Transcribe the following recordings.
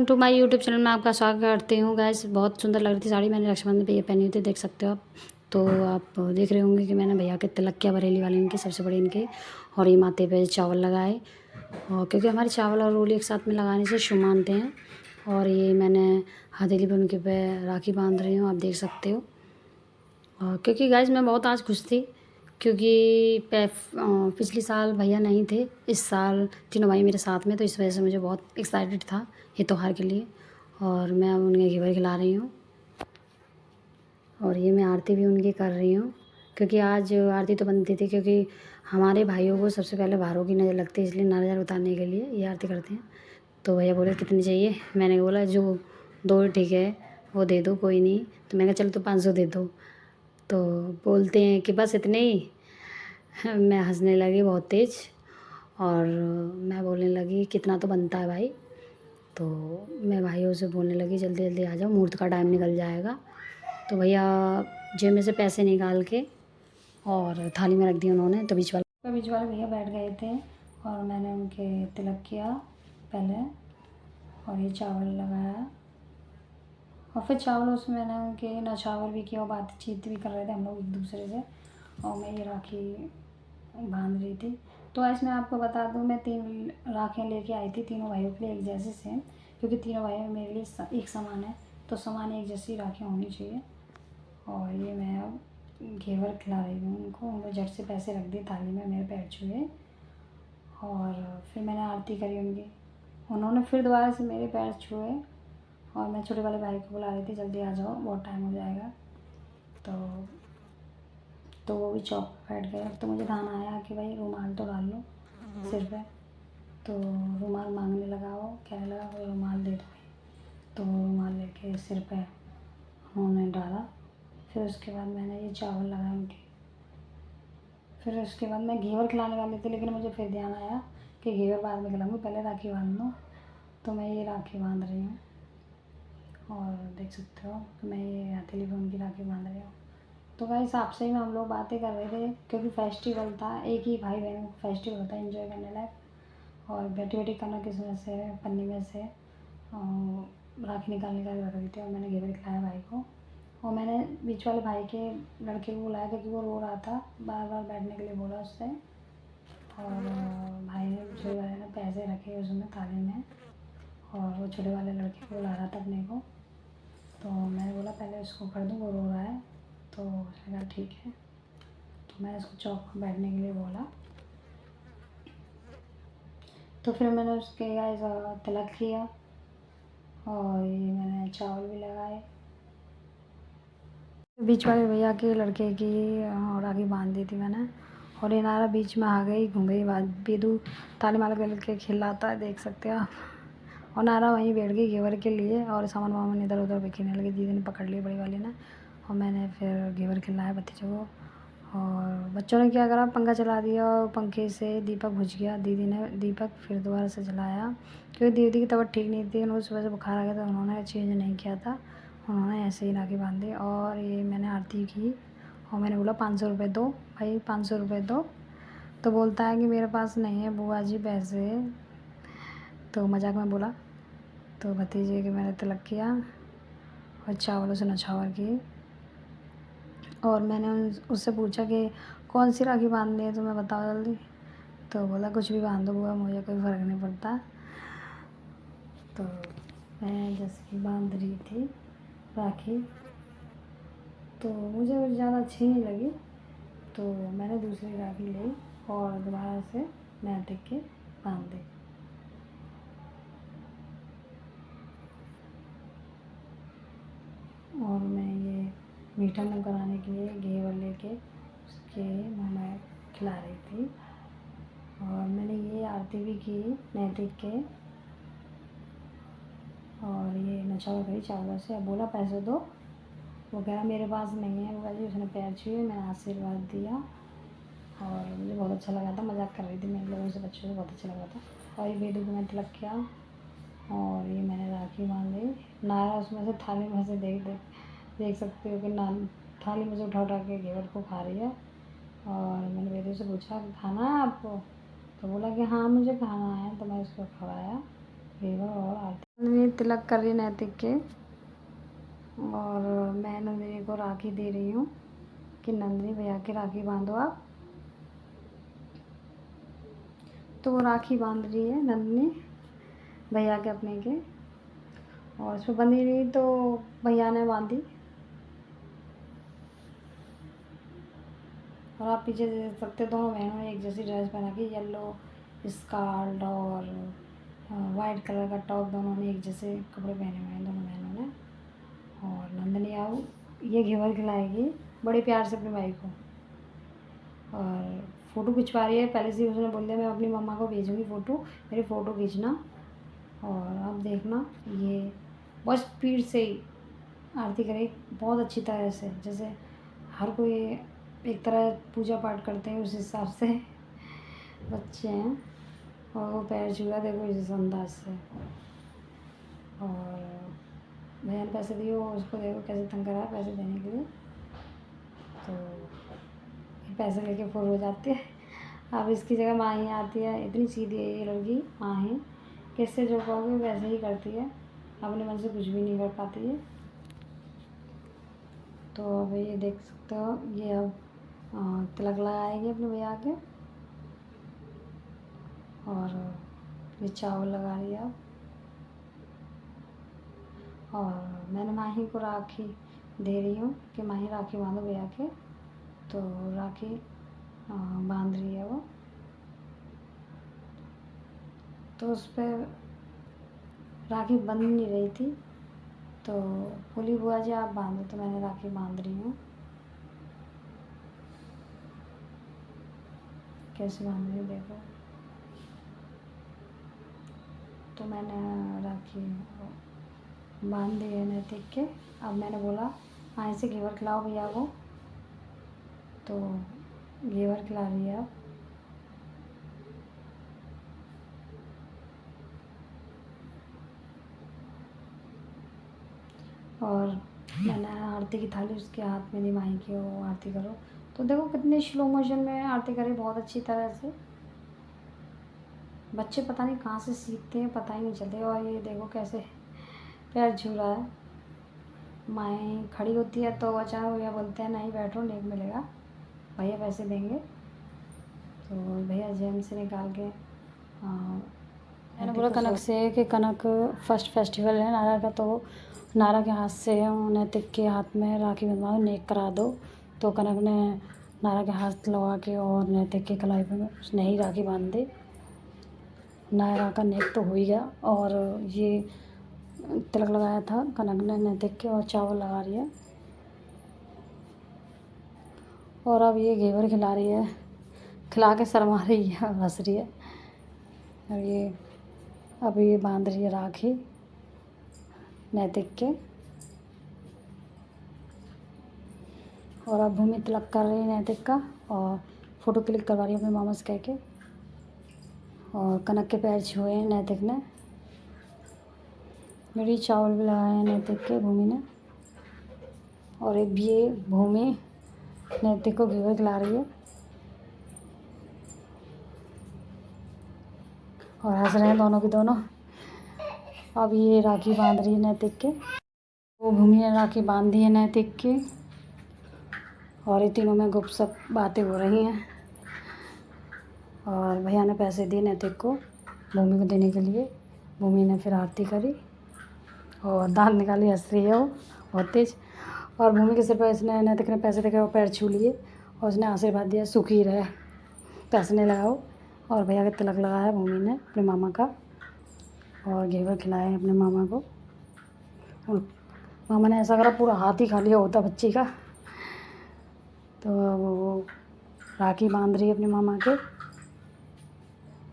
Welcome to my YouTube channel में आपका स्वागत करती हूँ। गाइस बहुत सुंदर लग रही थी साड़ी, मैंने रक्षाबंधन पे ये पहनी हुई थी, देख सकते हो आप। तो आप देख रहे होंगे कि मैंने भैया के तिलकिया बरेली वाले इनके सबसे बड़े इनके, और ये माथे पे चावल लगाए, और क्योंकि हमारे चावल और रोली एक साथ में लगाने से शुभ मानते हैं। और ये मैंने हथेली पर उनके पे राखी बांध रही हूँ, आप देख सकते हो। और क्योंकि गाइस मैं बहुत आज खुश थी, क्योंकि पिछले साल भैया नहीं थे, इस साल तीनों भाई मेरे साथ में, तो इस वजह से मुझे बहुत एक्साइटेड था ये त्योहार के लिए। और मैं अब उन्हें घेवर खिला रही हूँ, और ये मैं आरती भी उनकी कर रही हूँ, क्योंकि आज आरती तो बनती थी, क्योंकि हमारे भाइयों को सबसे पहले भारों की नज़र लगती है, इसलिए नज़र उतारने के लिए ये आरती करते हैं। तो भैया बोले कितनी चाहिए, मैंने बोला जो दो ठीक है वो दे दो, कोई नहीं। तो मैंने कहा चलो तो 500 दे दो। तो बोलते हैं कि बस इतने ही। मैं हंसने लगी बहुत तेज़, और मैं बोलने लगी कितना तो बनता है भाई। तो मैं भाइयों से बोलने लगी जल्दी जल्दी आ जाओ, मुहूर्त का टाइम निकल जाएगा। तो भैया जेब में से पैसे निकाल के और थाली में रख दिए उन्होंने। तो बीच वाले भैया बैठ गए थे, और मैंने उनके तिलक किया पहले, और ये चावल लगाया, और फिर चावल उसमें मैंने उनके नछावर भी किया, और बातचीत भी कर रहे थे हम लोग एक दूसरे से, और मैं ये राखी बांध रही थी। तो ऐसे मैं आपको बता दूं, मैं 3 राखियाँ लेके आई थी तीनों भाइयों के लिए एक जैसे सेम, क्योंकि तीनों भाई मेरे लिए एक समान है, तो समान एक जैसी राखियाँ होनी चाहिए। और ये मैं अब घेवर खिला रही हूँ उनको, उन्होंने झट से पैसे रख दिए थाली में, मेरे पैर छुए, और फिर मैंने आरती करी उनकी। उन्होंने फिर दोबारा से मेरे पैर छुए, और मैं छोटे वाले भाई को बुला रही थी जल्दी आ जाओ बहुत टाइम हो जाएगा। तो वो भी चौक पे बैठ गए। अब तो मुझे ध्यान आया कि भाई रुमाल तो डाल लो सिर पे, तो रुमाल मांगने लगा, वो कहने लगा कोई रुमाल दे दो भाई। तो रुमाल लेके सिर पे उन्होंने डाला। फिर उसके बाद मैंने ये चावल लगाए उनके। फिर उसके बाद मैं घेवर खिलाने वाली थी, लेकिन मुझे फिर ध्यान आया कि घेवर बाद में खिलाऊँगी, पहले राखी बांध दूँ। तो मैं ये राखी बांध रही हूँ, और देख सकते हो कि मैं ये हथेली पे उनकी राखी बांध रही हूँ। तो गाइस आपसे ही में हम लोग बातें कर रहे थे, क्योंकि फेस्टिवल था, एक ही भाई बहनों का फेस्टिवल होता है एंजॉय करने लायक। और बैठी बैठी करना किस्मत से पन्नी में से राखी निकालने का रख रही थी, और मैंने घेवर खिलाया भाई को। और मैंने बीच वाले भाई के लड़के को बुलाया, क्योंकि वो रो रहा था, बार बार बैठने के लिए बोला उससे। और भाई ने छोटे वाले ने पैसे रखे उसमें थाली में, और वो छोटे वाले लड़के को बुला रहा था अपने को। तो मैंने बोला पहले उसको कर दूँ, वो रो रहा है। तो उसने कहा ठीक है। तो मैंने उसको चौक पर बैठने के लिए बोला। तो फिर मैंने उसके गाइस तिलक किया, और ये मैंने चावल भी लगाए। बीच वाले भैया के लड़के की राखी बांध दी थी मैंने, और ये नारा बीच में आ गई, घूम गई बात बेदू ताली माला के खिलाता है, देख सकते हो आप। और नारा वहीं बैठ गई घेवर के लिए, और सामान वामान इधर उधर बिखरने लगी, दीदी ने पकड़ लिया बड़ी वाली ने। और मैंने फिर घेवर खिलाया भतीजों को। और बच्चों ने क्या करा, पंखा चला दिया, और पंखे से दीपक बुझ गया। दीदी ने दीपक फिर दोबारा से जलाया, क्योंकि दीदी की तबीयत ठीक नहीं थी, उनको सुबह से बुखार आ गया था, उन्होंने चेंज नहीं किया था, उन्होंने ऐसे ही राखी बांधी। और ये मैंने आरती की, और मैंने बोला 500 रुपये दो भाई, 500 रुपये दो। तो बोलता है कि मेरे पास नहीं है बुआ जी पैसे। तो मजाक में बोला। तो भतीजे के मैंने तिलक किया, और चावलों से नछावर की। और मैंने उससे पूछा कि कौन सी राखी बांधनी है तुम्हें, बताओ जल्दी। तो बोला कुछ भी बांध दो बुआ, मुझे कोई फ़र्क नहीं पड़ता। तो मैं जैसे कि बांध रही थी राखी, तो मुझे ज़्यादा अच्छी नहीं लगी, तो मैंने दूसरी राखी ली, और दोबारा से नया टिक के बांध दी। और मैं ये मीठा मुँह कराने के लिए घेवर लेके उसके मुँह में खिला रही थी। और मैंने ये आरती भी की नैतिक के, और ये नछावर करी चावलों से। अब बोला पैसे दो, वो कह रहा मेरे पास नहीं है, वो कह उसने पैर छुए, मैंने आशीर्वाद दिया, और मुझे बहुत अच्छा लगा था। मजाक कर रही थी मैं लोगों से, बच्चों को बहुत अच्छा लगा था। और ये बेदू को मैं तिलक किया, और ये मैंने राखी बांधी। नारा उसमें से थाली में से देख सकते हो कि थाली में से उठा उठा के घेवर को खा रही है। और मैंने बेदू से पूछा खाना है आपको, तो बोला कि हाँ मुझे खाना है, तो मैं उसको खवाया। घेवर और आरती। नंदिनी तिलक कर रही नैतिक के, और मैं नंदिनी को राखी दे रही हूँ कि नंदिनी भैया की राखी बांधो आप। तो वो राखी बांध रही है नंदिनी भैया के अपने के, और उसमें बंधी रही तो भैया ने बांधी। और आप पीछे देख सकते हो दोनों बहनों ने एक जैसी ड्रेस पहना के, येलो स्कार्ट और वाइट कलर का टॉप, दोनों ने एक जैसे कपड़े पहने हुए हैं दोनों बहनों ने। और नंदिनी आओ ये घेवर खिलाएगी बड़े प्यार से अपने भाई को, और फ़ोटो खिंचवा रही है। पहले से उसने बोल दिया मैं अपनी मम्मा को भेजूँगी फ़ोटो, मेरी फ़ोटो खींचना। और अब देखना ये बहुत स्पीड से ही आरती करे, बहुत अच्छी तरह से, जैसे हर कोई एक तरह पूजा पाठ करते हैं उस हिसाब से बच्चे हैं। और वो पैर छुआ देखो इस अंदाज से। और भैया ने पैसे दिए, वो उसको देखो कैसे तंग करा है पैसे देने के लिए। तो पैसे लेके फुर हो जाती है। अब इसकी जगह माँ ही आती है, इतनी सीधी है ये लड़की माँ ही, किससे जो कहोगे वैसे ही करती है, अपने मन से कुछ भी नहीं कर पाती है। तो अब ये देख सकते हो ये अब तिलक लगाएगी अपने भैया के, और ये चावल लगा रही है अब। और मैंने माही को राखी दे रही हूँ कि माही राखी बांधो भैया के, तो राखी बांध रही है वो। तो उस पर राखी बंध नहीं रही थी, तो बोली बुआ जी आप बांधो, तो मैंने राखी बांध रही हूँ। कैसे बांध रही देखो। तो मैंने राखी बांध दी है नैतिक के। अब मैंने बोला आए से घेवर खिलाओ भैया को, तो घेवर खिला रही है अब। और मैंने आरती की थाली उसके हाथ में दी माही की, वो आरती करो। तो देखो कितने स्लो मोशन में आरती करी, बहुत अच्छी तरह से। बच्चे पता नहीं कहाँ से सीखते हैं, पता ही नहीं चलते। और ये देखो कैसे पैर छू रहा है। माएँ खड़ी होती है तो अचानक भैया बोलते हैं नहीं बैठो नहीं मिलेगा, भैया पैसे देंगे। तो भैया जेब से निकाल के मैंने बोला कनक से कि कनक फर्स्ट फेस्टिवल है नारा का, तो नारा के हाथ से नैतिक के हाथ में राखी बंधवाओ, नेक करा दो। तो कनक ने नारा के हाथ लगा के और नैतिक की कलाई पे उसने ही राखी बांध दी। नारा का नेक तो हो ही गया। और ये तिलक लगाया था कनक ने नैतिक के, और चावल लगा रही है। और अब ये घेवर खिला रही है, खिला के शर्मा रही है, हंस रही है। और ये अब ये बांध रही है राखी नैतिक के। और अब भूमि तिलक कर रही है नैतिक का, और फ़ोटो क्लिक करवा रही है अपने मामा से कह के। और कनक के पैर छुए हैं नैतिक ने। मेरी चावल भी लगाए हैं नैतिक के भूमि ने। और एक भी ये भूमि नैतिक को घेवर खिला रही है, और हंस रहे हैं दोनों के दोनों। अब ये राखी बांध रही है नैतिक के। वो भूमि ने राखी बांध दी है नैतिक की, और ये तीनों में गुपशप बातें हो रही हैं। और भैया ने पैसे दिए नैतिक को भूमि को देने के लिए। भूमि ने फिर आरती करी और दांत निकाली, हंस रही है वो बहुत तेज। और भूमि के सिर पर इसने नैतिक ने पैसे देकर वो पैर छू लिए, और उसने आशीर्वाद दिया सुखी रहे, पैसे नहीं लगाओ। और भैया का तिलक लगाया भूमि ने अपने मामा का, और घेवर खिलाया अपने मामा को। और मामा ने ऐसा करा पूरा हाथ ही खा लिया होता बच्ची का। तो वो राखी बांध रही है अपने मामा के,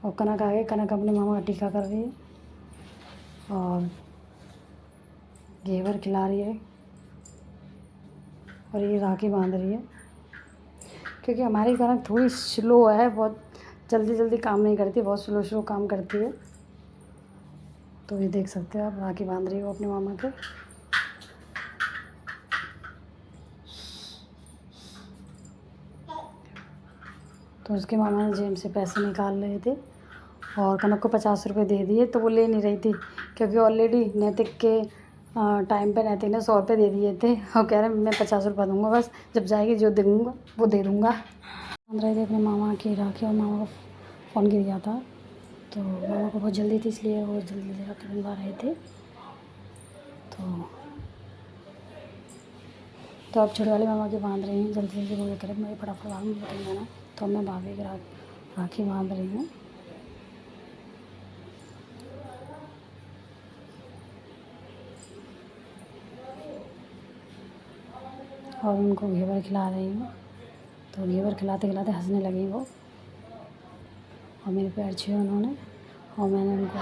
और कनक आ गई। कनक अपने मामा का टीका कर रही है और घेवर खिला रही है, और ये राखी बांध रही है। क्योंकि हमारी कनक थोड़ी स्लो है, बहुत जल्दी जल्दी काम नहीं करती, बहुत स्लो स्लो काम करती है। तो ये देख सकते हो आप, राखी बांध रही हो अपने मामा के। तो उसके मामा ने जेब से पैसे निकाल रहे थे, और कनक को 50 रुपये दे दिए, तो वो ले नहीं रही थी क्योंकि ऑलरेडी नैतिक के टाइम पे नैतिक ने 100 रुपये दे दिए थे और कह रहे मैं 50 रुपये दूँगा, बस जब जाएगी जो दूँगा वो दे दूँगा। बांध रहे थे अपने मामा की राखी और मामा को फ़ोन गिर गया था, तो मामा को बहुत जल्दी थी इसलिए वो जल्दी राखी बनवा रहे थे। तो अब छोटे वाले मामा की बांध रही हूँ, जल्दी जल्दी बोल कर मैं फटाफट भाग निकल जाना। तो मैं भाभी की राखी बांध रही हूँ। और उनको घेवर खिला रही हूँ, तो घेवर खिलाते खिलाते हंसने लगी वो, और मेरे पैर छुए उन्होंने और मैंने उनको